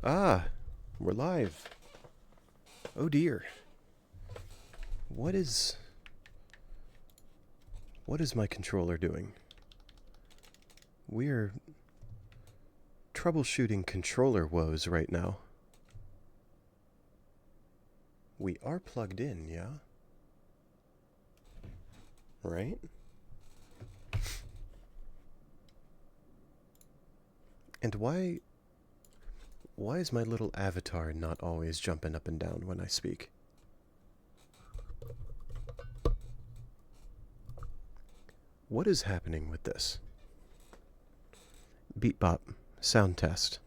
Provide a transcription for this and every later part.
Ah, we're live. Oh dear. What is my controller doing? We're troubleshooting controller woes right now. We are plugged in, yeah? Right? And why is my little avatar not always jumping up and down when I speak? What is happening with this? Beat bop, sound test.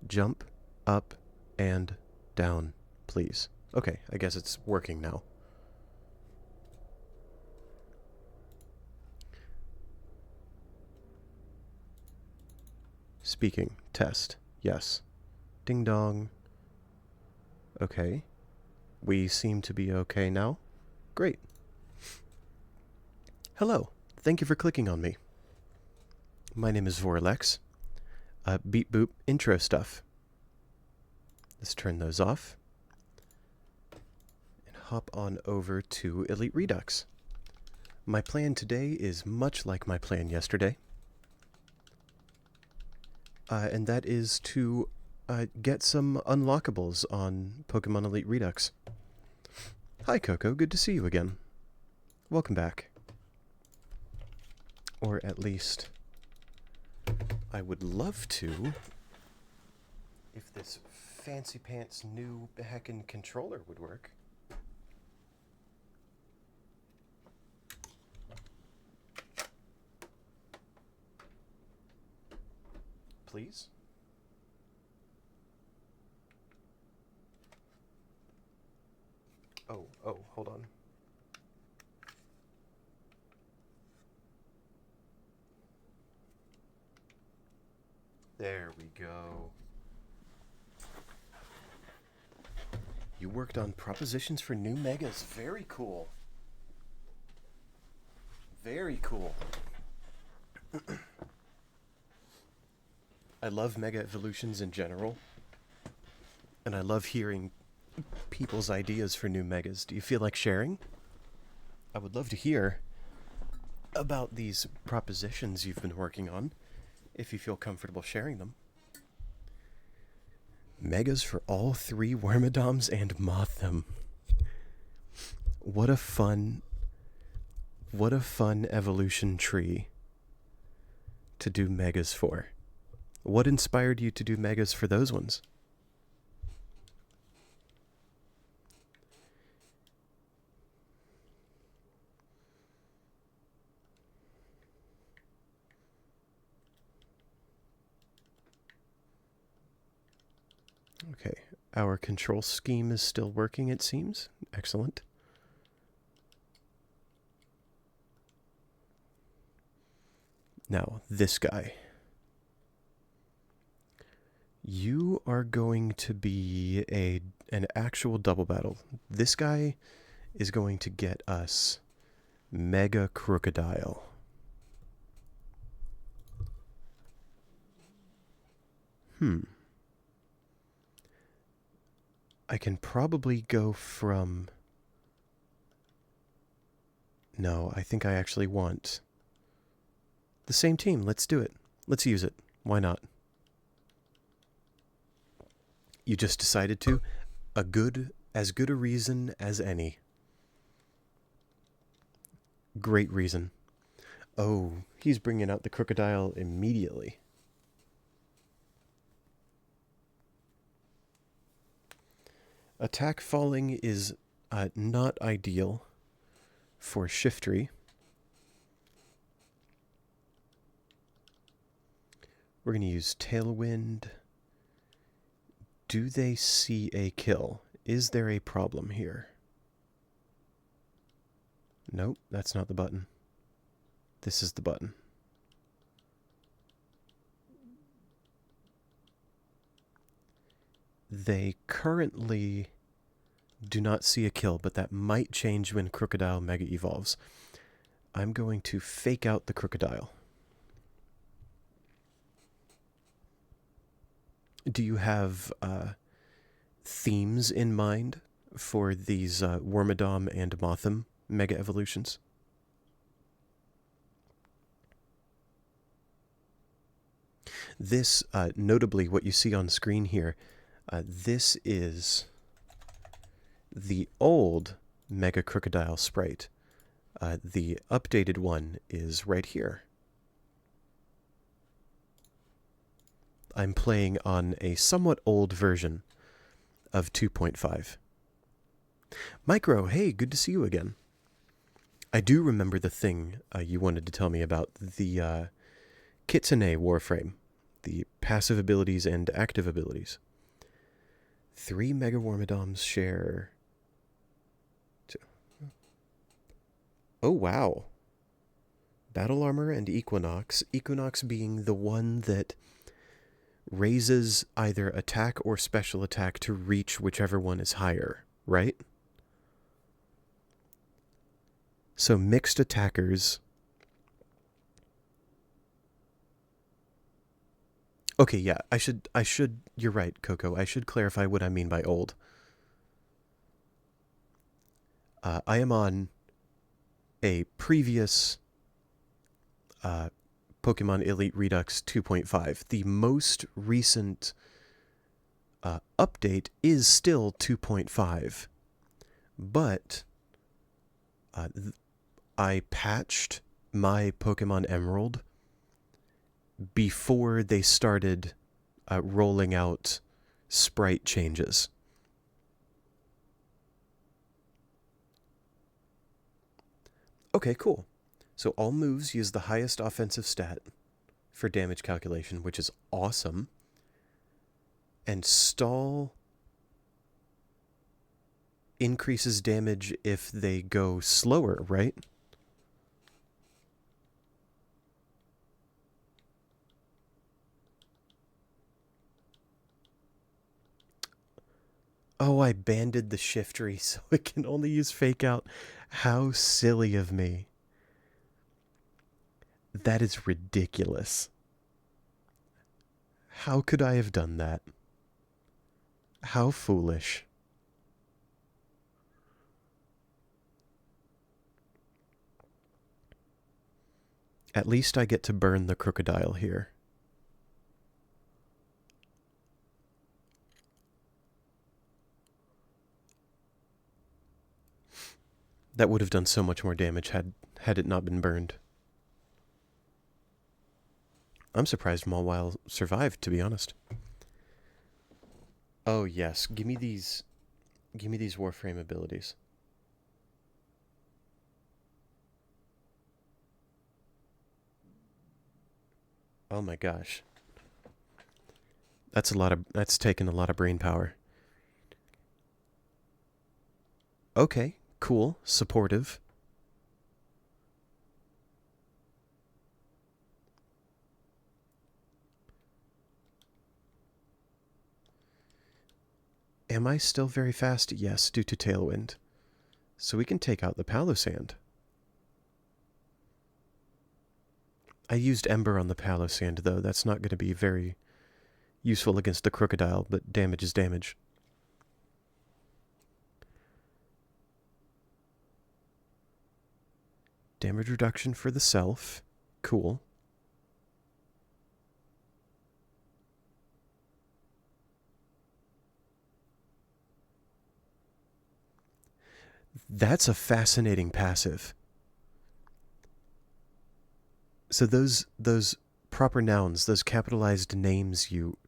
Jump up and down, please. Okay, I guess it's working now. Speaking, test, yes. Ding dong. Okay. We seem to be okay now. Great. Hello. Thank you for clicking on me. My name is Vorlex. Beep boop intro stuff. Let's turn those off. And hop on over to Elite Redux. My plan today is much like my plan yesterday. And that is to get some unlockables on Pokemon Elite Redux. Hi Coco, good to see you again. Welcome back. Or at least, I would love to, if this fancy pants new heckin' controller would work. Please? Oh, hold on. There we go. You worked on propositions for new megas. Very cool. Very cool. I love mega evolutions in general. And I love hearing people's ideas for new megas. Do you feel like sharing? I would love to hear about these propositions you've been working on, if you feel comfortable sharing them. Megas for all three Wormadoms and Mothim. What a fun evolution tree to do megas for. What inspired you to do megas for those ones? Okay, our control scheme is still working, it seems. Excellent. Now, this guy. You are going to be an actual double battle. This guy is going to get us Mega Krookodile. I can probably go from... No, I think I actually want the same team. Let's do it. Let's use it. Why not? You just decided to? As good a reason as any. Great reason. Oh, he's bringing out the Krookodile immediately. Attack falling is not ideal for Shiftry. We're going to use Tailwind. Do they see a kill? Is there a problem here? Nope, that's not the button. This is the button. They currently do not see a kill, but that might change when Krookodile Mega Evolves. I'm going to fake out the Krookodile. Do you have themes in mind for these Wormadam and Mothim mega evolutions? This, notably, what you see on screen here, this is the old Mega Krookodile sprite. The updated one is right here. I'm playing on a somewhat old version of 2.5. Micro, hey, good to see you again. I do remember the thing you wanted to tell me about, the Kitsune Warframe, the passive abilities and active abilities. 3 Mega Wormadams share... Oh, wow. Battle Armor and Equinox. Equinox being the one that raises either attack or special attack to reach whichever one is higher, right? So mixed attackers... Okay, yeah, I should, you're right, Coco, I should clarify what I mean by old. I am on a previous Pokemon Elite Redux 2.5. The most recent update is still 2.5, but I patched my Pokemon Emerald before they started rolling out sprite changes. Okay, cool. So all moves use the highest offensive stat for damage calculation, which is awesome. And stall increases damage if they go slower, right? Oh, I banded the Shiftry so it can only use Fake Out. How silly of me. That is ridiculous. How could I have done that? How foolish. At least I get to burn the Krookodile here. That would have done so much more damage had it not been burned. I'm surprised Mawile survived, to be honest. Oh yes, give me these Warframe abilities. Oh my gosh. That's taken a lot of brain power. Okay, cool, supportive. Am I still very fast? Yes, due to Tailwind. So we can take out the Palossand. I used Ember on the Palossand, though. That's not going to be very useful against the Krookodile, but damage is damage. Damage reduction for the self. Cool. That's a fascinating passive. So those proper nouns, those capitalized names you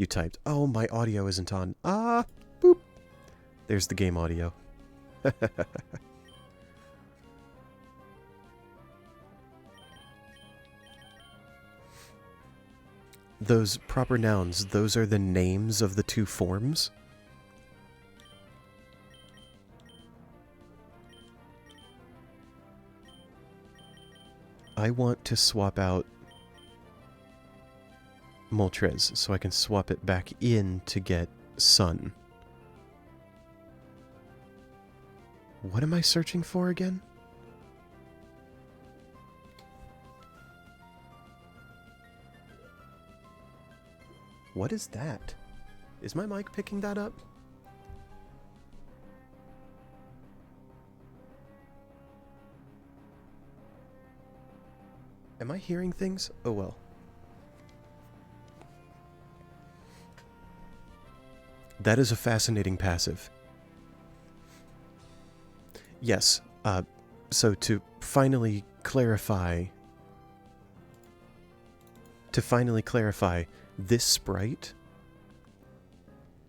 typed. Oh, my audio isn't on. Ah, boop. There's the game audio. Those proper nouns, those are the names of the two forms? I want to swap out Moltres so I can swap it back in to get Sun. What am I searching for again? What is that? Is my mic picking that up? Am I hearing things? Oh well. That is a fascinating passive. Yes, so to finally clarify, this sprite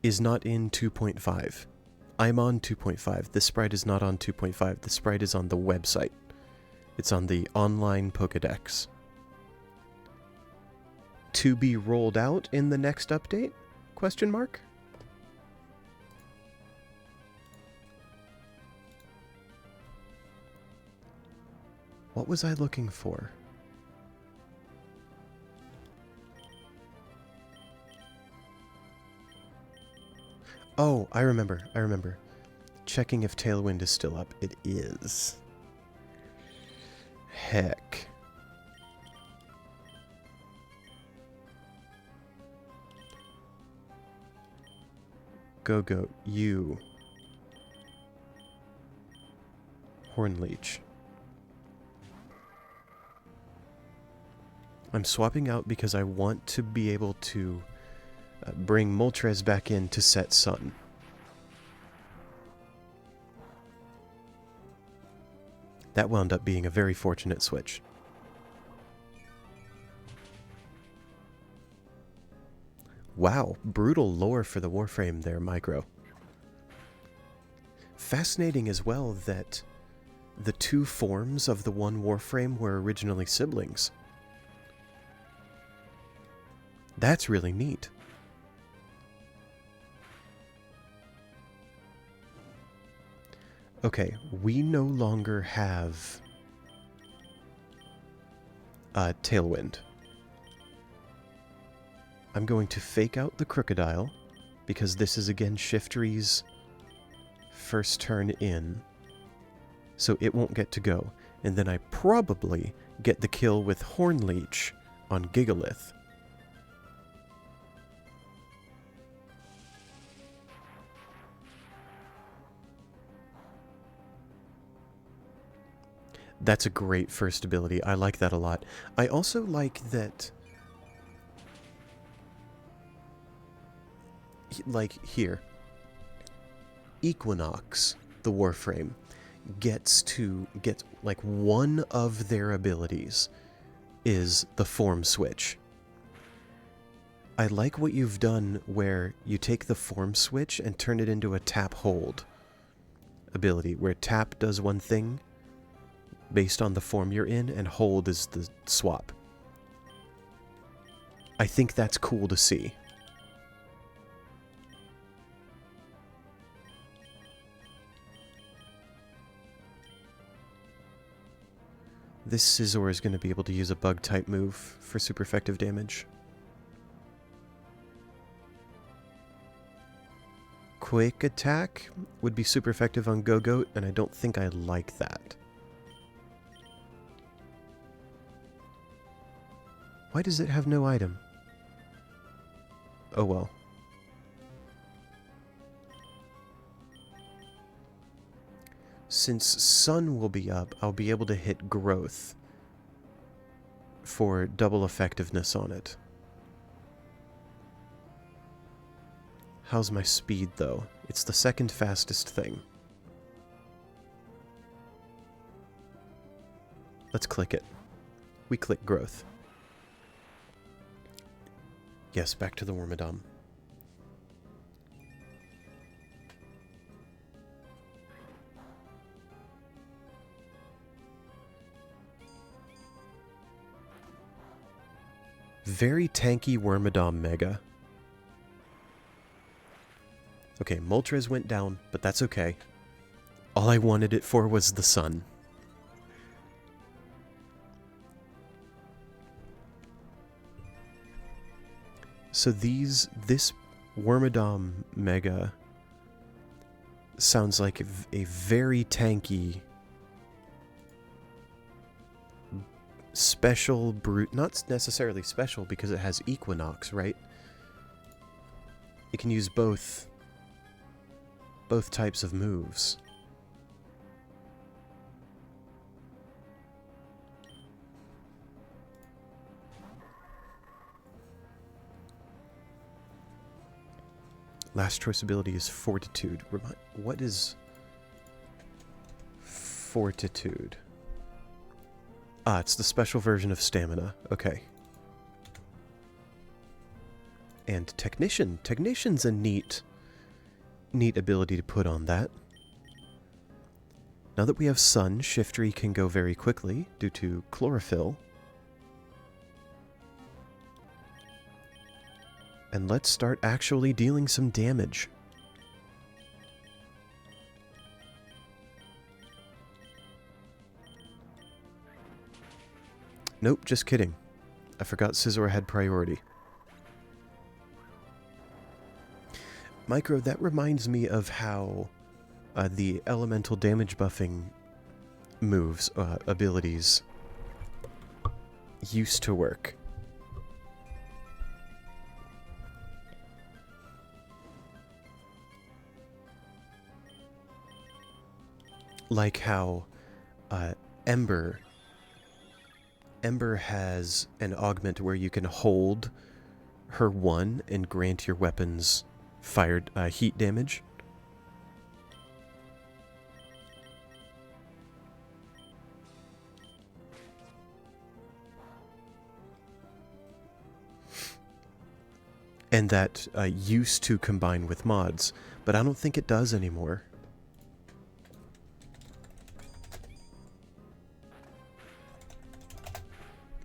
is not in 2.5. I'm on 2.5. This sprite is not on 2.5. The sprite is on the website. It's on the online Pokédex. To be rolled out in the next update? Question mark? What was I looking for? Oh, I remember. Checking if Tailwind is still up. It is. Heck. Go, you. Hornleech. I'm swapping out because I want to be able to bring Moltres back in to set Sun. That wound up being a very fortunate switch. Wow, brutal lore for the Warframe there, Micro. Fascinating as well that the two forms of the one Warframe were originally siblings. That's really neat. Okay, we no longer have Tailwind. I'm going to fake out the Krookodile, because this is again Shiftry's first turn in, so it won't get to go. And then I probably get the kill with Hornleech on Gigalith. That's a great first ability. I like that a lot. I also like that, like here, Equinox, the Warframe, gets like one of their abilities is the form switch. I like what you've done where you take the form switch and turn it into a tap hold ability, where tap does one thing based on the form you're in, and hold is the swap. I think that's cool to see. This Scizor is going to be able to use a bug-type move for super effective damage. Quick attack would be super effective on Go-Goat, and I don't think I like that. Why does it have no item? Oh well. Since Sun will be up, I'll be able to hit Growth for double effectiveness on it. How's my speed, though? It's the second fastest thing. Let's click it. We click Growth. Yes, back to the Wormadam. Very tanky Wormadam Mega. Okay, Moltres went down, but that's okay. All I wanted it for was the sun. So this Wormadam Mega sounds like a very tanky special brute, not necessarily special because it has Equinox, right? it can use both types of moves. Last choice ability is Fortitude. What is Fortitude? Ah, it's the special version of Stamina. Okay. And Technician. Technician's a neat ability to put on that. Now that we have Sun, Shiftry can go very quickly due to Chlorophyll. And let's start actually dealing some damage. Nope, just kidding. I forgot Scizor had priority. Micro, that reminds me of how the elemental damage buffing moves, abilities, used to work. Like how Ember has an augment where you can hold her 1 and grant your weapons fired heat damage. And that used to combine with mods, but I don't think it does anymore.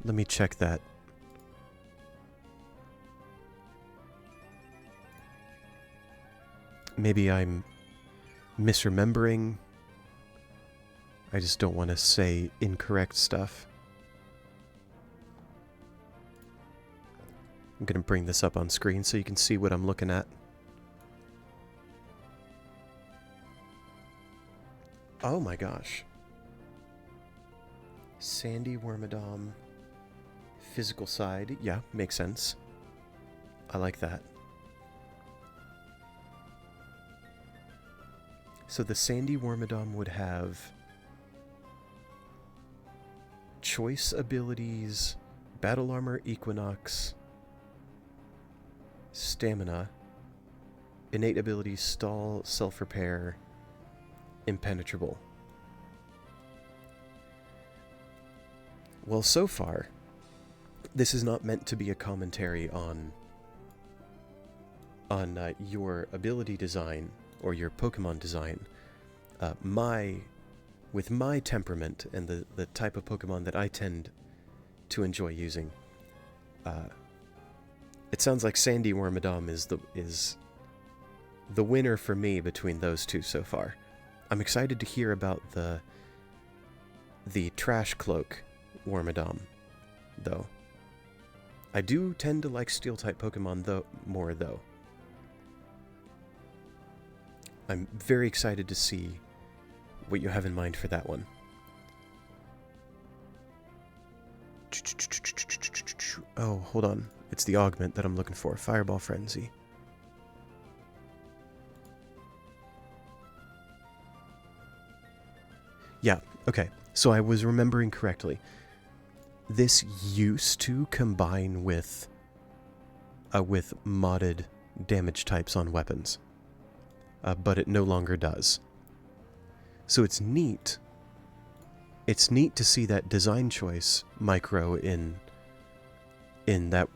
Let me check that. Maybe I'm misremembering. I just don't want to say incorrect stuff. I'm going to bring this up on screen so you can see what I'm looking at. Oh my gosh. Sandy Wormadam. Physical side. Yeah, makes sense. I like that. So the Sandy Wormadam would have choice abilities, battle armor, Equinox, stamina, innate abilities, stall, self-repair, impenetrable. Well, so far, this is not meant to be a commentary on your ability design or your Pokemon design. With my temperament and the type of Pokemon that I tend to enjoy using, it sounds like Sandy Wormadam is the winner for me between those two so far. I'm excited to hear about the Trash Cloak Wormadam, though. I do tend to like Steel-type Pokemon more, though. I'm very excited to see what you have in mind for that one. Oh, hold on. It's the augment that I'm looking for. Fireball Frenzy. Yeah, okay. So I was remembering correctly. This used to combine with modded damage types on weapons. But it no longer does. So it's neat. It's neat to see that design choice, Micro, in that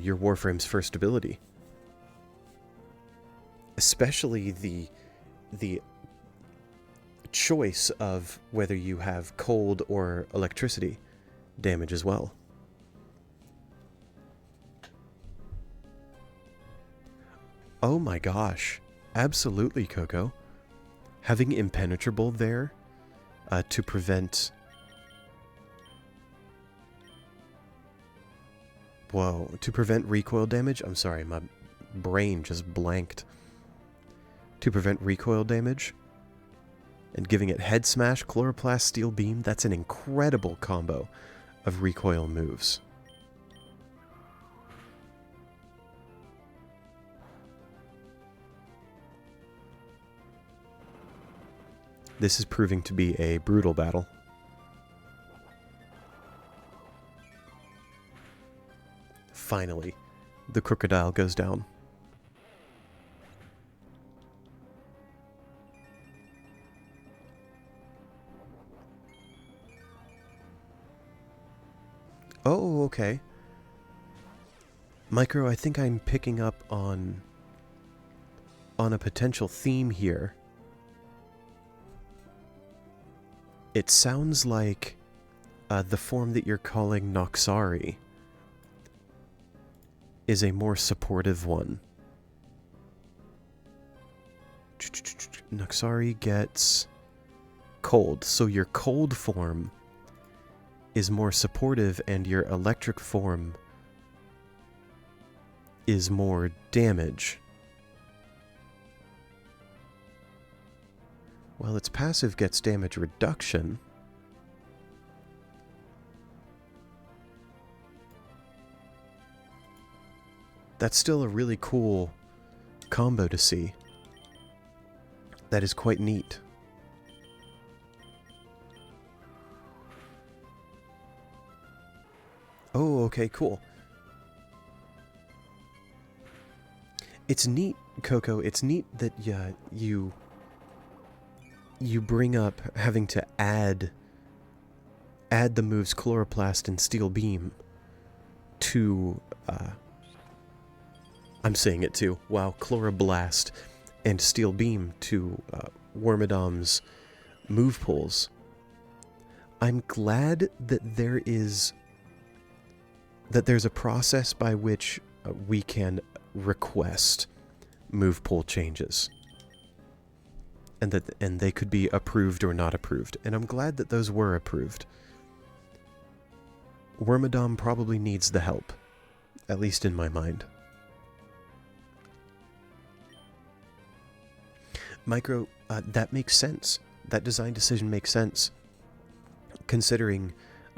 your Warframe's first ability. Especially the choice of whether you have cold or electricity damage as well. Oh my gosh. Absolutely, Coco. Having impenetrable there to prevent... Whoa, to prevent recoil damage? I'm sorry, my brain just blanked. To prevent recoil damage and giving it Head Smash, Chloroplast, Steel Beam, that's an incredible combo of recoil moves. This is proving to be a brutal battle. Finally, the Krookodile goes down. Oh, okay. Micro, I think I'm picking up on a potential theme here. It sounds like the form that you're calling Noxari is a more supportive one. Noxari gets cold, so your cold form is more supportive and your electric form is more damage. Well, its passive gets damage reduction. That's still a really cool combo to see. That is quite neat. Oh, okay, cool. It's neat, Coco. It's neat that you bring up having to add the moves Chloroplast and Steel Beam to I'm saying it too. Wow, Chloroblast and Steel Beam to Wormadom's move pools. I'm glad that there's a process by which we can request move pool changes, and they could be approved or not approved. And I'm glad that those were approved. Wormadom probably needs the help, at least in my mind. Micro, that makes sense. That design decision makes sense, considering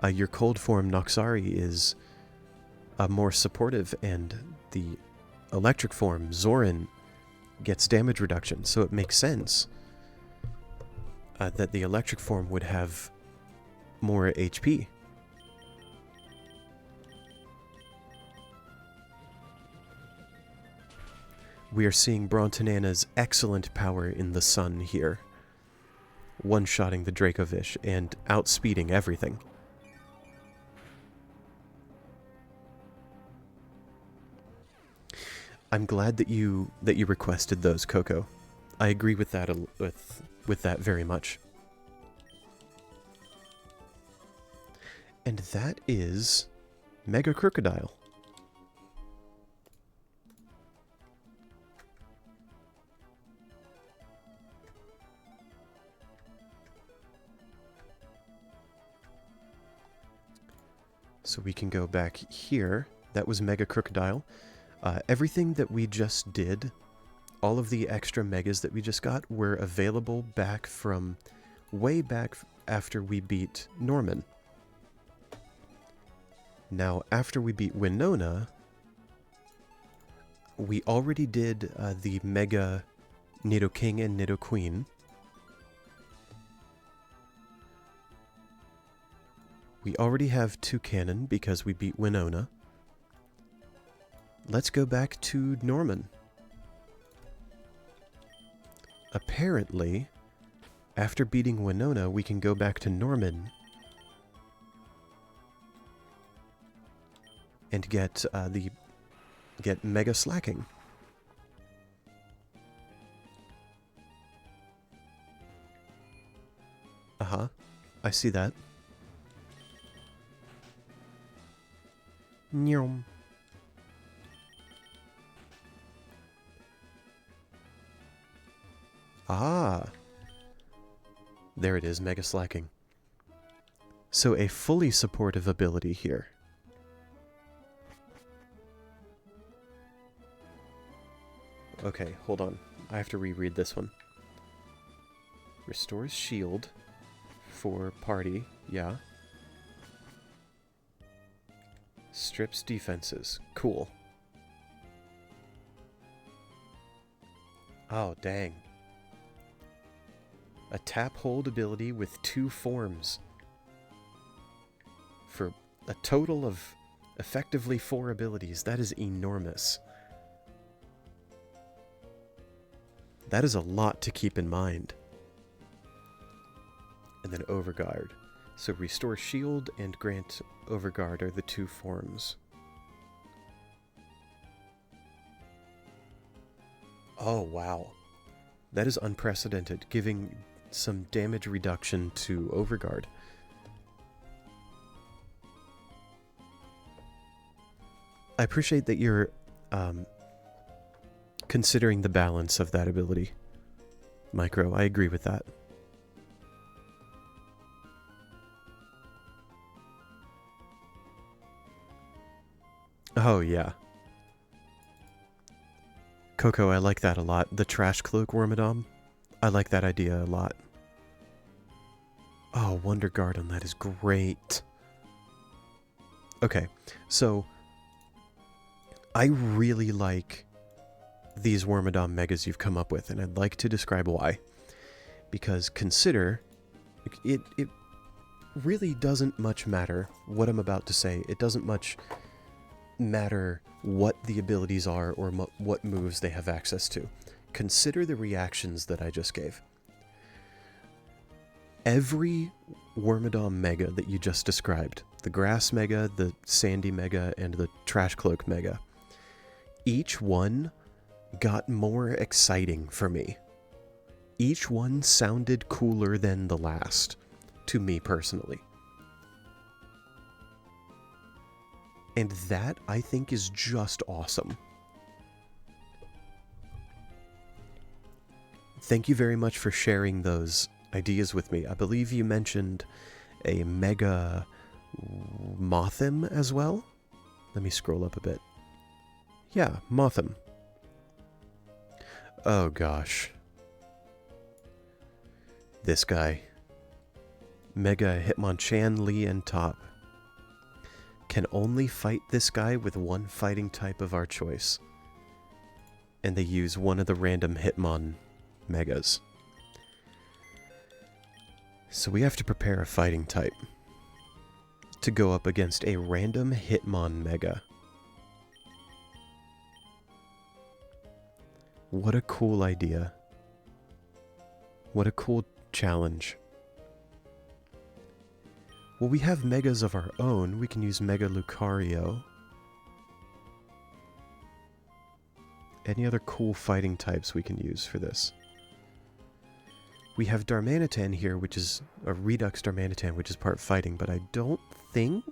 your cold form Noxari is more supportive, and the electric form Zorin gets damage reduction, so it makes sense that the electric form would have more HP. We are seeing Brontanana's excellent power in the sun here, one-shotting the Dracovish and outspeeding everything. I'm glad that you requested those, Coco. I agree with that with that very much. And that is Mega Krookodile. So we can go back here. That was Mega Krookodile. Everything that we just did, all of the extra megas that we just got, were available back from way back after we beat Norman. Now, after we beat Winona, we already did the Mega Nidoking and Nidoqueen. We already have Toucannon because we beat Winona. Let's go back to Norman. Apparently, after beating Winona, we can go back to Norman and get Mega Slaking. I see that. Nyom. Ah. There it is, Mega Slaking. So a fully supportive ability here. Okay, hold on. I have to reread this one. Restores shield for party, yeah. Strips defenses. Cool. Oh, dang. A tap hold ability with 2 forms. For a total of effectively 4 abilities. That is enormous. That is a lot to keep in mind. And then Overguard. So restore shield and grant Overguard are the 2 forms. Oh, wow. That is unprecedented, giving some damage reduction to Overguard. I appreciate that you're considering the balance of that ability, Micro. I agree with that. Oh, yeah. Coco, I like that a lot. The Trash Cloak Wormadam. I like that idea a lot. Oh, Wonder Guard on that is great. Okay, so I really like these Wormadam Megas you've come up with, and I'd like to describe why. Because consider, it really doesn't much matter what I'm about to say. It doesn't much matter what the abilities are or what moves they have access to. Consider the reactions that I just gave. Every Wormadam Mega that you just described, the Grass Mega, the Sandy Mega, and the Trash Cloak Mega, each one got more exciting for me. Each one sounded cooler than the last, to me personally. And that, I think, is just awesome. Thank you very much for sharing those ideas with me. I believe you mentioned a Mega Mothim as well? Let me scroll up a bit. Yeah, Mothim. Oh gosh. This guy. Mega Hitmon-trio top. Can only fight this guy with one fighting type of our choice. And they use one of the random Hitmon Megas. So we have to prepare a fighting type to go up against a random Hitmon Mega. What a cool idea. What a cool challenge. Well, we have Megas of our own. We can use Mega Lucario. Any other cool fighting types we can use for this? We have Darmanitan here, which is a Redux Darmanitan, which is part fighting, but I don't think...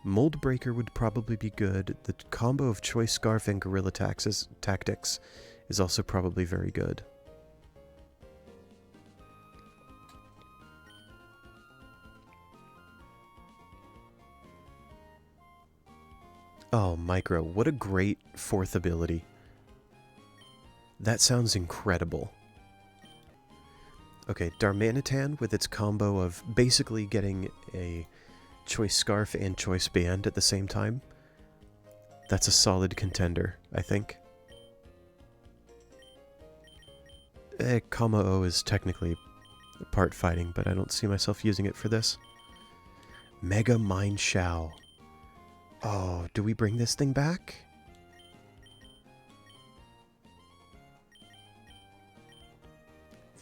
Mold Breaker would probably be good. The combo of Choice Scarf and Gorilla Tactics is also probably very good. Oh, Micro, what a great 4th ability. That sounds incredible. Okay, Darmanitan with its combo of basically getting a Choice Scarf and Choice Band at the same time. That's a solid contender, I think. Comma O is technically part fighting, but I don't see myself using it for this. Mega Mind Shao. Oh, do we bring this thing back?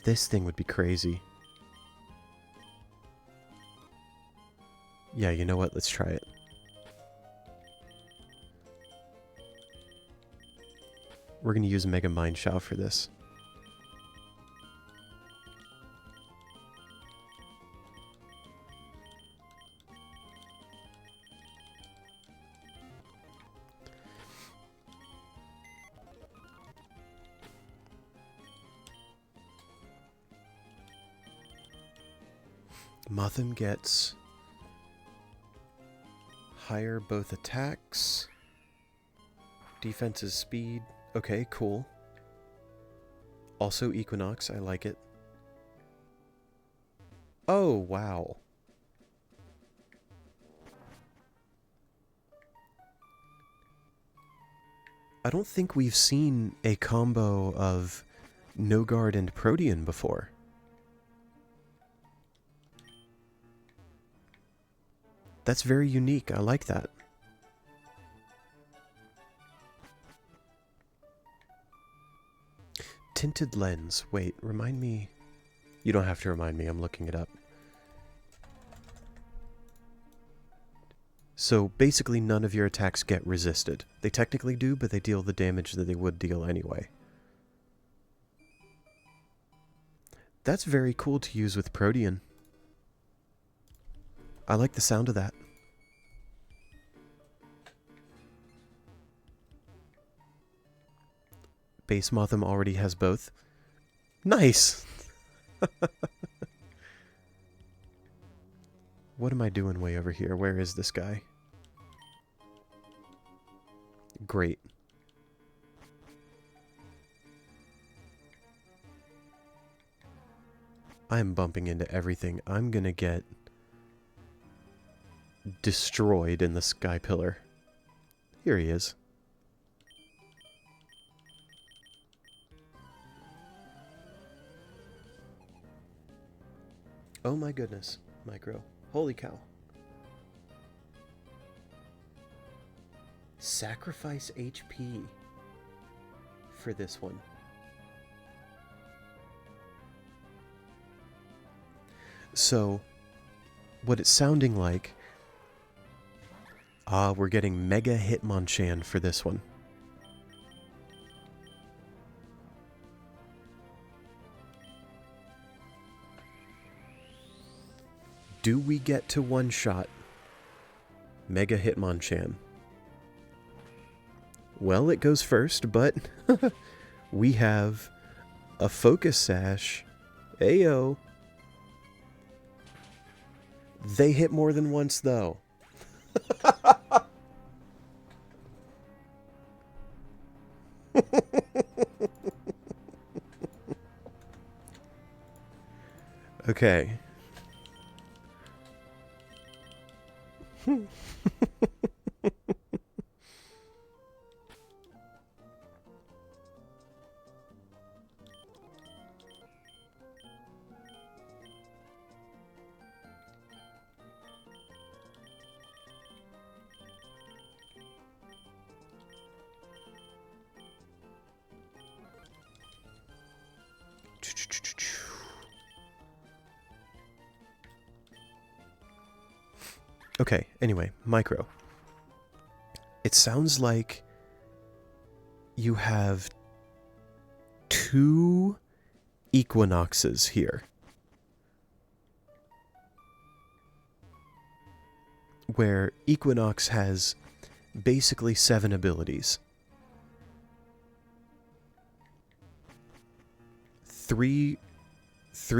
This thing would be crazy. Yeah, you know what? Let's try it. We're going to use Mega Mind Shao for this. Mothim gets higher both attacks, defense is speed. Okay, cool. Also Equinox, I like it. Oh, wow. I don't think we've seen a combo of No Guard and Protean before. That's very unique. I like that. Tinted lens. Wait, remind me. You don't have to remind me. I'm looking it up. So basically none of your attacks get resisted. They technically do, but they deal the damage that they would deal anyway. That's very cool to use with Protean. I like the sound of that. Base Motham already has both. Nice! What am I doing way over here? Where is this guy? Great. I'm bumping into everything. I'm gonna get destroyed in the Sky Pillar. Here he is. Oh my goodness, Micro. Holy cow. Sacrifice HP for this one. So, what it's sounding like... we're getting Mega Hitmonchan for this one. Do we get to one-shot Mega Hitmonchan? Well, it goes first, but we have a Focus Sash. Ayo. They hit more than once, though. Okay. Okay, anyway, Micro. It sounds like you have 2 Equinoxes here. Where Equinox has basically 7 abilities. 3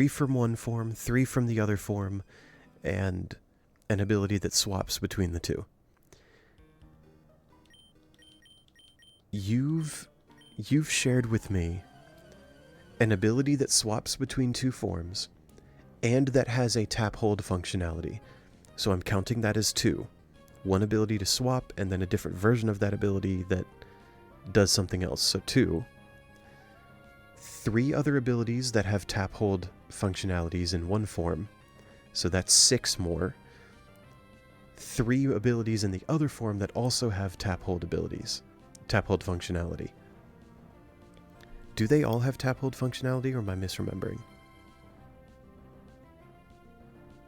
from one form, 3 from the other form, and an ability that swaps between the 2. You've shared with me an ability that swaps between 2 forms, and that has a tap-hold functionality. So I'm counting that as 2. One ability to swap, and then a different version of that ability that does something else. So 2. 3 other abilities that have tap-hold functionalities in one form. So that's 6 more. 3 abilities in the other form that also have tap-hold abilities. Tap-hold functionality. Do they all have tap-hold functionality, or am I misremembering?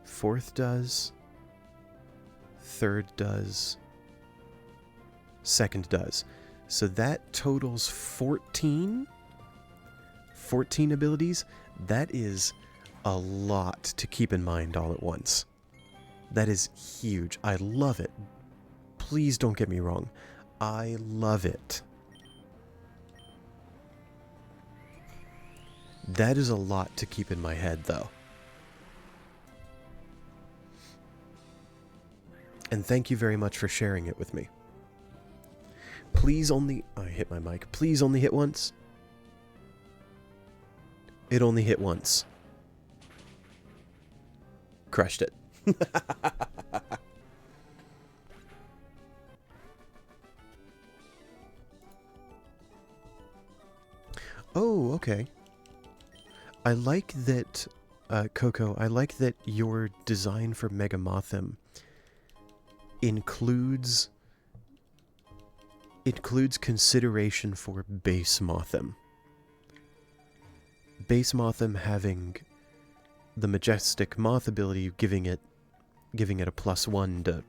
4th does. 3rd does. 2nd does. So that totals 14? 14 abilities? That is a lot to keep in mind all at once. That is huge. I love it. Please don't get me wrong. I love it. That is a lot to keep in my head, though. And thank you very much for sharing it with me. Please only... I hit my mic. Please only hit once. It only hit once. Crushed it. Oh, okay. I like that, Coco, I like that your design for Megamothim includes consideration for base Mothim. Base Mothim having the majestic moth ability, giving it a +1 to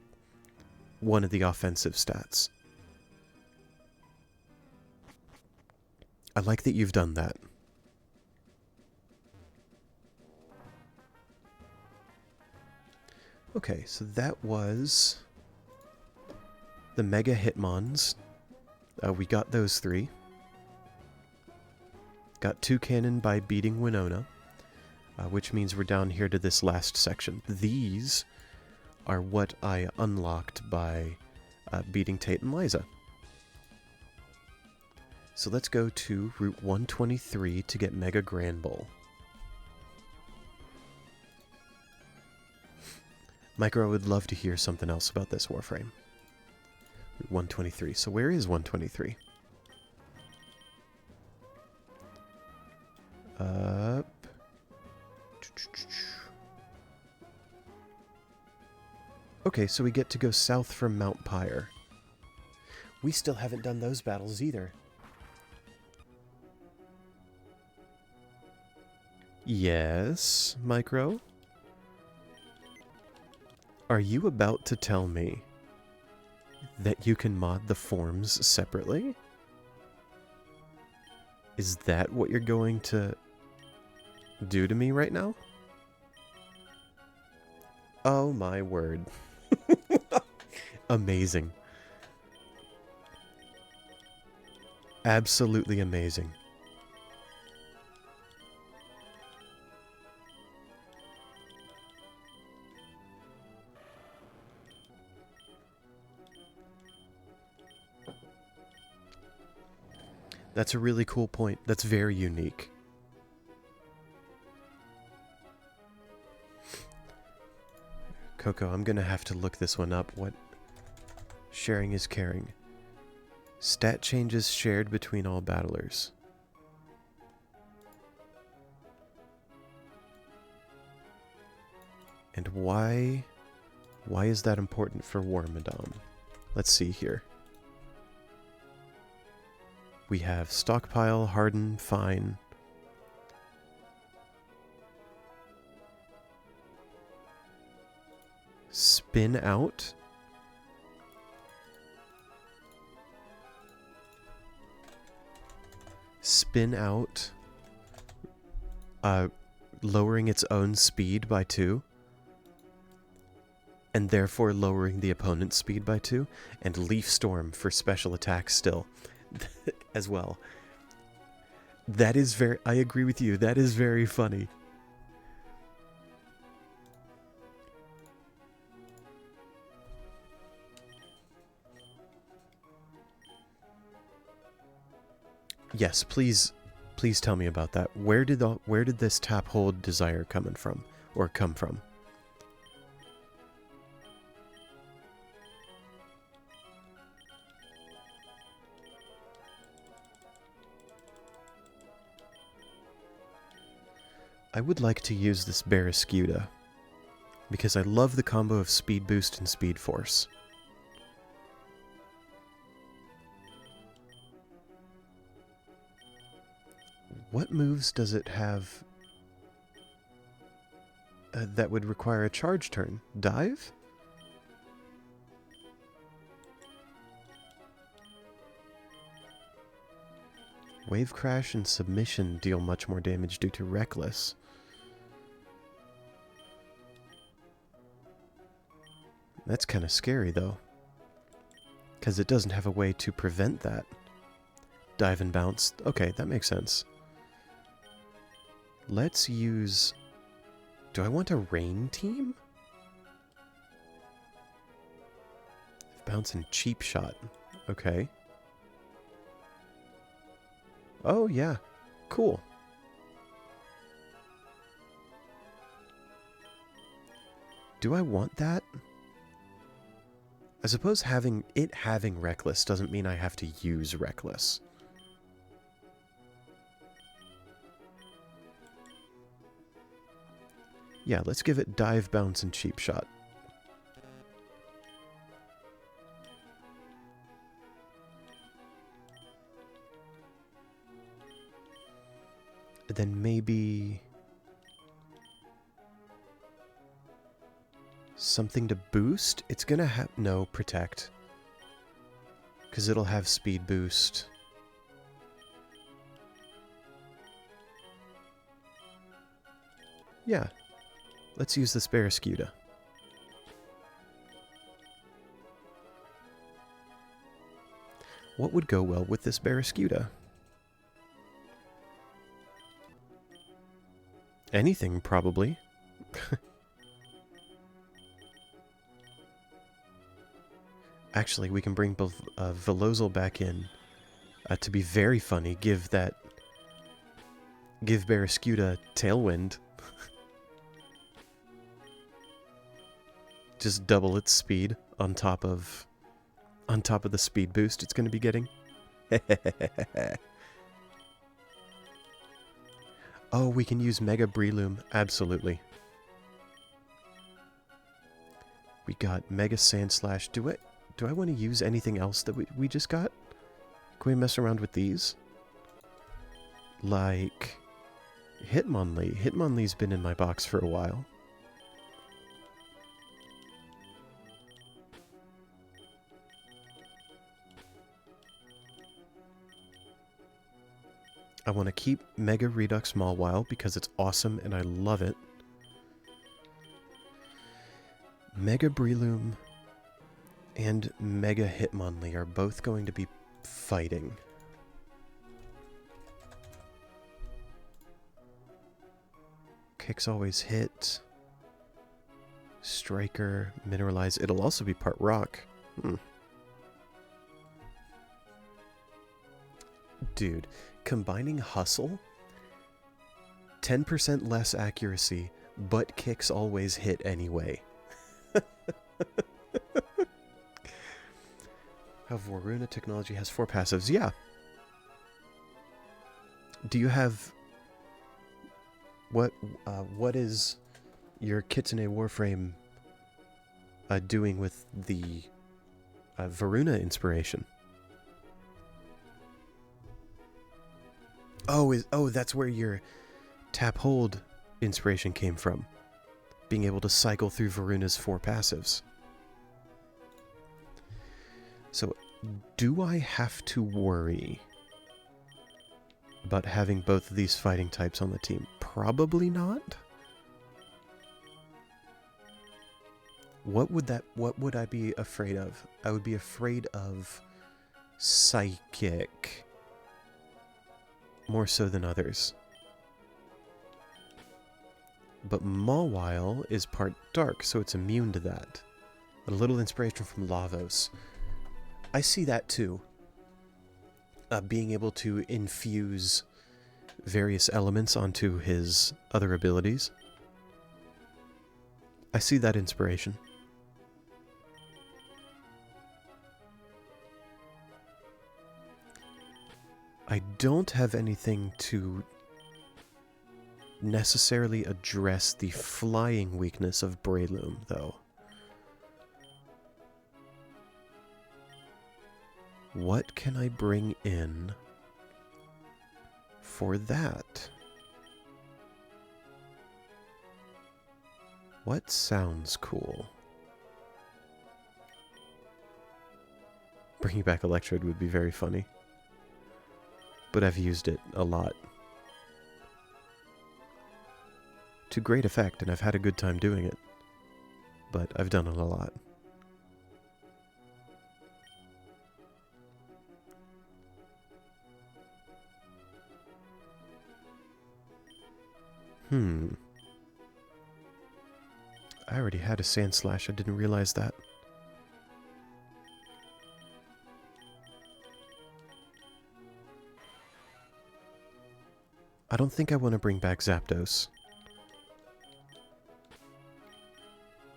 one of the offensive stats. I like that you've done that. Okay, so that was the Mega Hitmons. We got those 3. Got 2 cannon by beating Winona, which means we're down here to this last section. These are what I unlocked by beating Tate and Liza. So let's go to Route 123 to get Mega Grand Bull. Micro, I would love to hear something else about this Warframe. Route 123. So where is 123? Up. Okay, so we get to go south from Mount Pyre. We still haven't done those battles either. Yes, Micro? Are you about to tell me that you can mod the forms separately? Is that what you're going to do to me right now? Oh my word. Amazing. Absolutely amazing. That's a really cool point. That's very unique. Coco, I'm gonna have to look this one up. What? Sharing is caring. Stat changes shared between all battlers. And why is that important for Warmadam? Let's see here. We have Stockpile, Harden, Fine. Spin Out. Spin Out. Lowering its own speed by 2. And therefore lowering the opponent's speed by 2. And Leaf Storm for special attacks still. As well. That is very... I agree with you. That is very funny. Yes, please tell me about that. Where did this tap hold desire come from? I would like to use this Barraskewda, because I love the combo of Speed Boost and Speed Force. What moves does it have that would require a charge turn? Dive? Wave Crash and Submission deal much more damage due to Reckless. That's kind of scary, though. Because it doesn't have a way to prevent that. Dive and Bounce. Okay, that makes sense. Let's use... Do I want a Rain team? Bounce and Cheap Shot. Okay. Oh, yeah. Cool. Do I want that? I suppose having Reckless doesn't mean I have to use Reckless. Yeah, let's give it dive, bounce, and cheap shot. Then maybe something to boost? It's gonna have... No, protect. Because it'll have speed boost. Yeah. Let's use this Barraskewda. What would go well with this Barraskewda? Anything, probably. Actually, we can bring Velozel back in to be very funny. Give Barraskewda Tailwind. Just double its speed on top of the speed boost it's going to be getting. Oh, we can use Mega Breloom. Absolutely. We got Mega Sandslash. Do I want to use anything else that we just got? Can we mess around with these? Like Hitmonlee. Hitmonlee's been in my box for a while. I want to keep Mega Redux Mawile because it's awesome and I love it. Mega Breloom and Mega Hitmonlee are both going to be fighting. Kicks always hit. Striker, Mineralize. It'll also be part rock. Dude, combining Hustle, 10% less accuracy, but kicks always hit anyway. How Varuna technology has 4 passives. Yeah. Do you have... What is your Kitsune Warframe doing with the Varuna inspiration? Oh, that's where your tap hold inspiration came from. Being able to cycle through Varuna's 4 passives. So, do I have to worry about having both of these fighting types on the team? Probably not. What would I be afraid of? I would be afraid of Psychic. More so than others. But Mawile is part dark, so it's immune to that. A little inspiration from Lavos. I see that too. Being able to infuse various elements onto his other abilities. I see that inspiration. I don't have anything to necessarily address the flying weakness of Breloom, though. What can I bring in for that? What sounds cool? Bringing back Electrode would be very funny. But I've used it a lot. To great effect, and I've had a good time doing it. But I've done it a lot. I already had a Sandslash, I didn't realize that. I don't think I want to bring back Zapdos.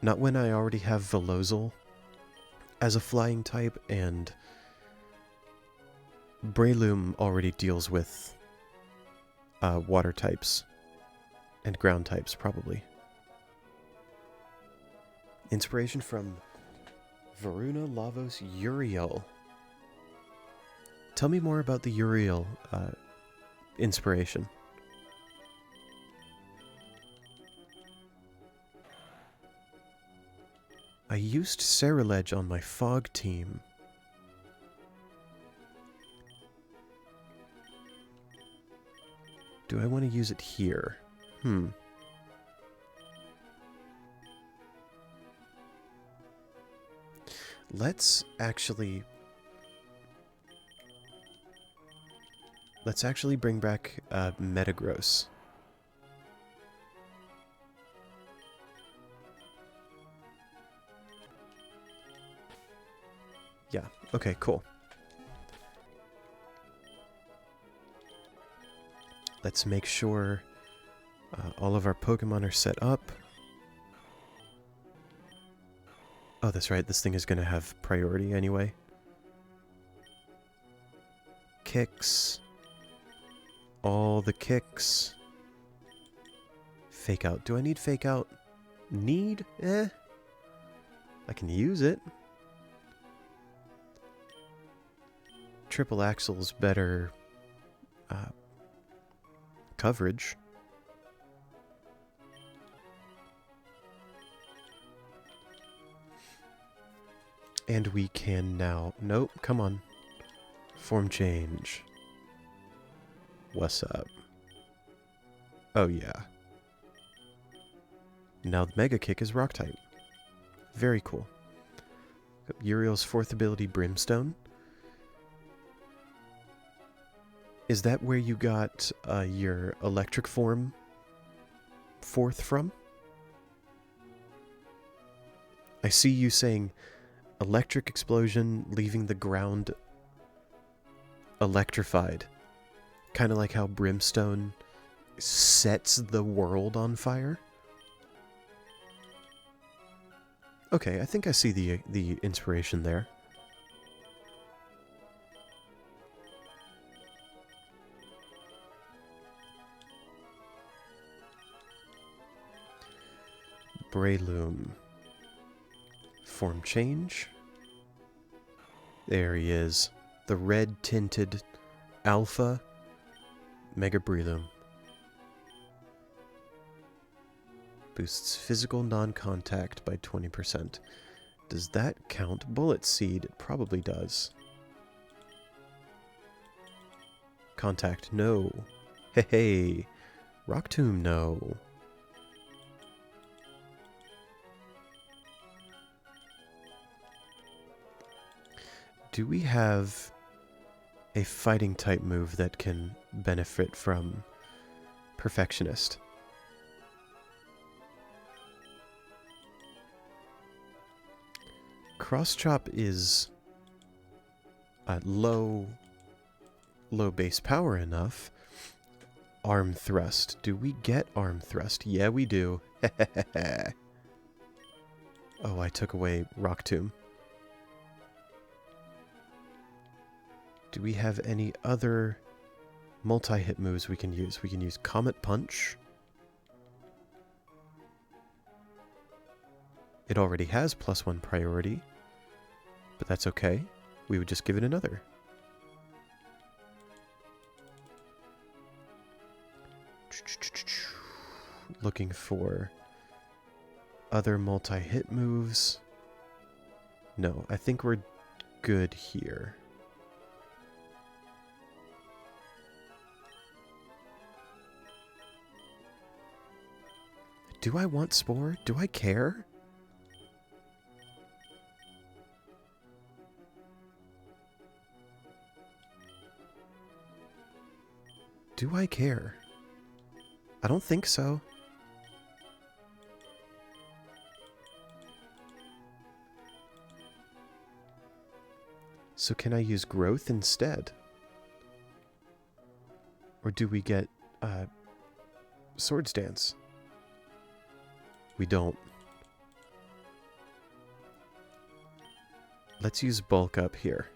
Not when I already have Velozel as a flying type, and Breloom already deals with water types and ground types, probably. Inspiration from Varuna Lavos Uriel. Tell me more about the Uriel inspiration. I used Ceruledge on my fog team. Do I want to use it here? Let's actually bring back Metagross. Yeah, okay, cool. Let's make sure all of our Pokemon are set up. Oh, that's right, this thing is going to have priority anyway. Kicks. All the kicks. Fake out. Do I need fake out? Need? I can use it. Triple Axle's better coverage. And we can now... Nope, come on. Form change. What's up? Oh yeah. Now the Mega Kick is Rock type. Very cool. Uriel's fourth ability, Brimstone. Is that where you got your electric form fourth from? I see you saying electric explosion leaving the ground electrified. Kind of like how Brimstone sets the world on fire. Okay, I think I see the inspiration there. Breloom. Form change. There he is. The red tinted Alpha Mega Breloom. Boosts physical non-contact by 20%. Does that count Bullet Seed? It probably does. Contact, no. Hey, hey. Rock Tomb, no. Do we have a fighting type move that can benefit from Perfectionist? Cross Chop is low base power enough. Arm Thrust. Do we get Arm Thrust? Yeah, we do. Oh, I took away Rock Tomb. Do we have any other multi-hit moves we can use? We can use Comet Punch. It already has +1 priority, but that's okay. We would just give it another. Looking for other multi-hit moves. No, I think we're good here. Do I want Spore? Do I care? Do I care? I don't think so. So can I use Growth instead? Or do we get Swords Dance? We don't. Let's use Bulk Up here.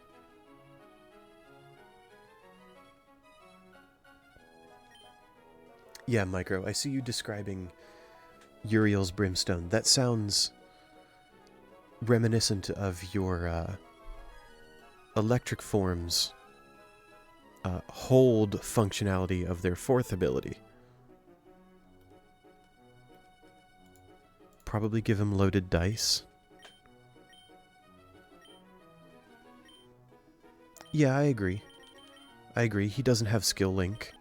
Yeah, Micro, I see you describing Uriel's Brimstone. That sounds reminiscent of your electric forms hold functionality of their fourth ability. Probably give him loaded dice. Yeah, I agree. I agree. He doesn't have skill link.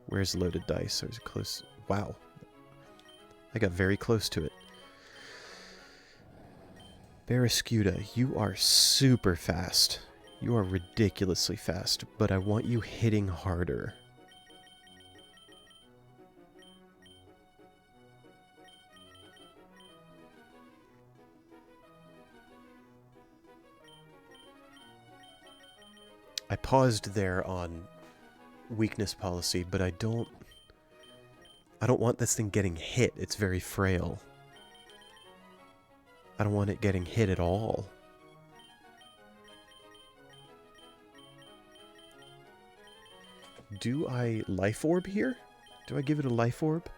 Where's loaded dice? Or is it close? Wow. I got very close to it. Barraskewda, you are super fast. You are ridiculously fast, but I want you hitting harder. I paused there on weakness policy, but I don't want this thing getting hit. It's very frail. I don't want it getting hit at all. Do I life orb here? Do I give it a life orb?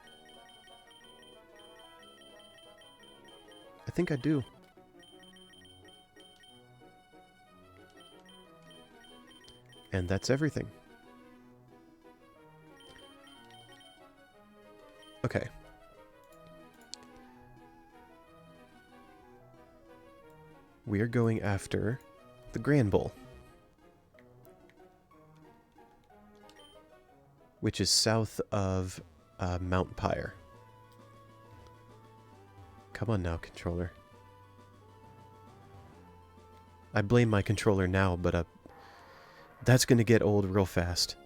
I think I do. And that's everything. Okay. We are going after the Grand Bull, which is south of Mount Pyre. Come on now, controller. I blame my controller now, but that's going to get old real fast.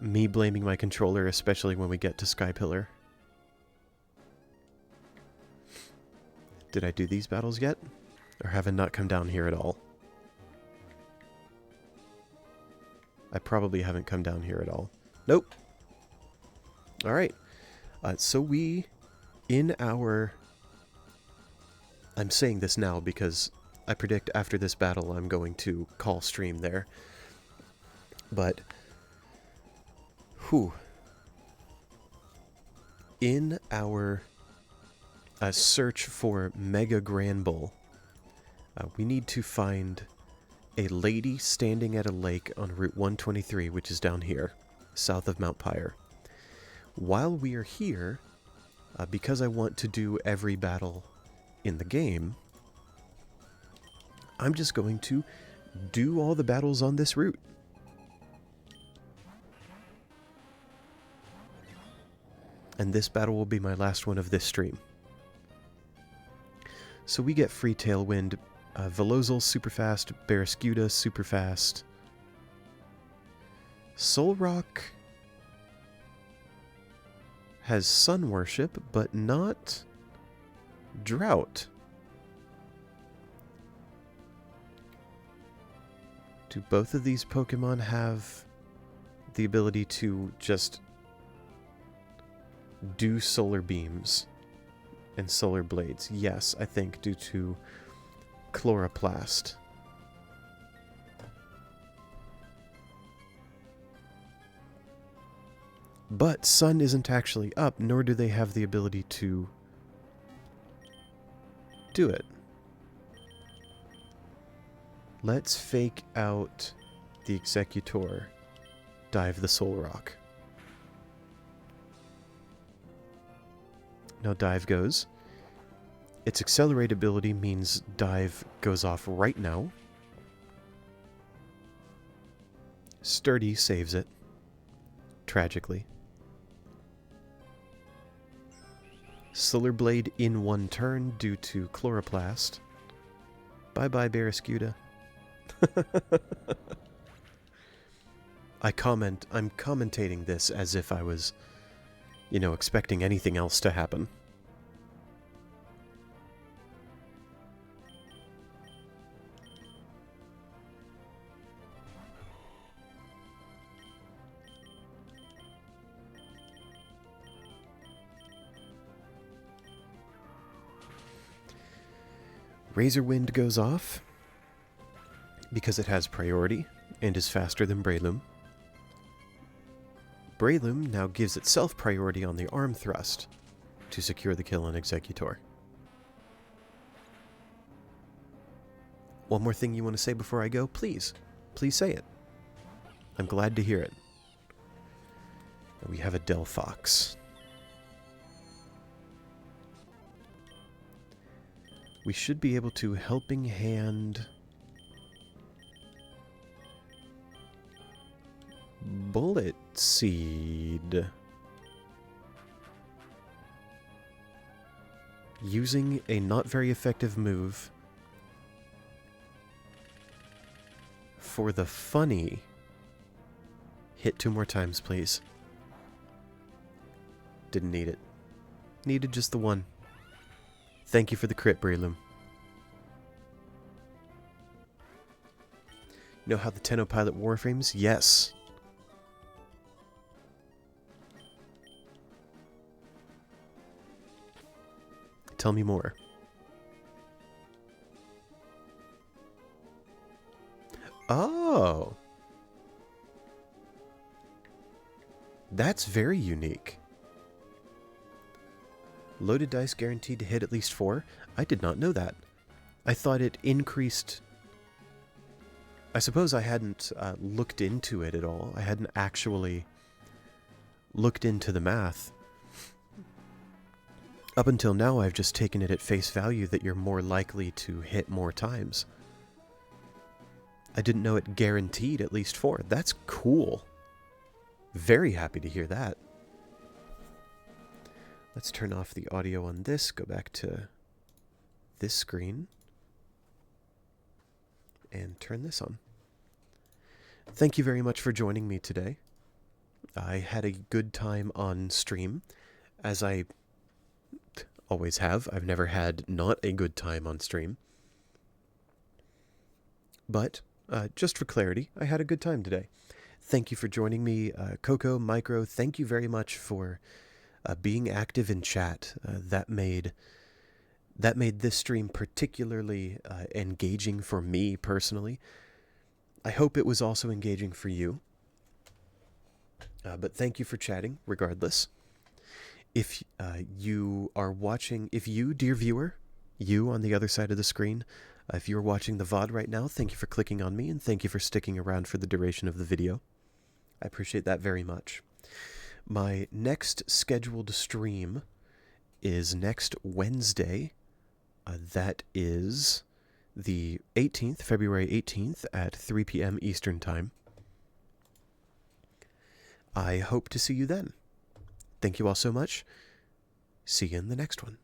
Me blaming my controller, especially when we get to Skypillar. Did I do these battles yet? Or have I not come down here at all? I probably haven't come down here at all. Nope. Alright. So we, in our... I'm saying this now because I predict after this battle I'm going to call stream there. But... whew. In our search for Mega Grand Bull, we need to find a lady standing at a lake on Route 123, which is down here, south of Mount Pyre. While we are here, because I want to do every battle in the game, I'm just going to do all the battles on this route. And this battle will be my last one of this stream. So we get free Tailwind, Velozil super fast, Barraskewda super fast. Solrock has Sun Worship, but not Drought. Do both of these Pokemon have the ability to just do Solar Beams and Solar Blades? Yes, I think, due to Chloroplast. But Sun isn't actually up, nor do they have the ability to do it. Let's fake out the Executor, dive the Solrock. Now dive goes. Its accelerate ability means dive goes off right now. Sturdy saves it, tragically. Solar Blade in one turn due to Chloroplast. Bye-bye, Barraskewda. I'm commentating this as if I was, expecting anything else to happen. Razor Wind goes off because it has priority and is faster than Breloom. Breloom now gives itself priority on the arm thrust to secure the kill on Executor. One more thing you want to say before I go? Please. Please say it. I'm glad to hear it. We have a Delphox. We should be able to Helping Hand Bullet Seed. Using a not very effective move for the funny. Hit 2 more times, please. Didn't need it. Needed just the one. Thank you for the crit, Breloom. Know how the Tenno pilot Warframes? Yes. Tell me more. Oh. That's very unique. Loaded dice guaranteed to hit at least 4? I did not know that. I thought it increased... I suppose I hadn't looked into it at all. I hadn't actually looked into the math. Up until now, I've just taken it at face value that you're more likely to hit more times. I didn't know it guaranteed at least 4. That's cool. Very happy to hear that. Let's turn off the audio on this, go back to this screen, and turn this on. Thank you very much for joining me today. I had a good time on stream, as I always have. I've never had not a good time on stream. But, just for clarity, I had a good time today. Thank you for joining me. Coco, Micro, thank you very much for being active in chat. That made this stream particularly engaging for me personally. I hope it was also engaging for you. But thank you for chatting, regardless. If you are watching, if you, dear viewer, you on the other side of the screen, if you're watching the VOD right now, thank you for clicking on me, and thank you for sticking around for the duration of the video. I appreciate that very much. My next scheduled stream is next Wednesday. That is the 18th, February 18th at 3 p.m. Eastern Time. I hope to see you then. Thank you all so much. See you in the next one.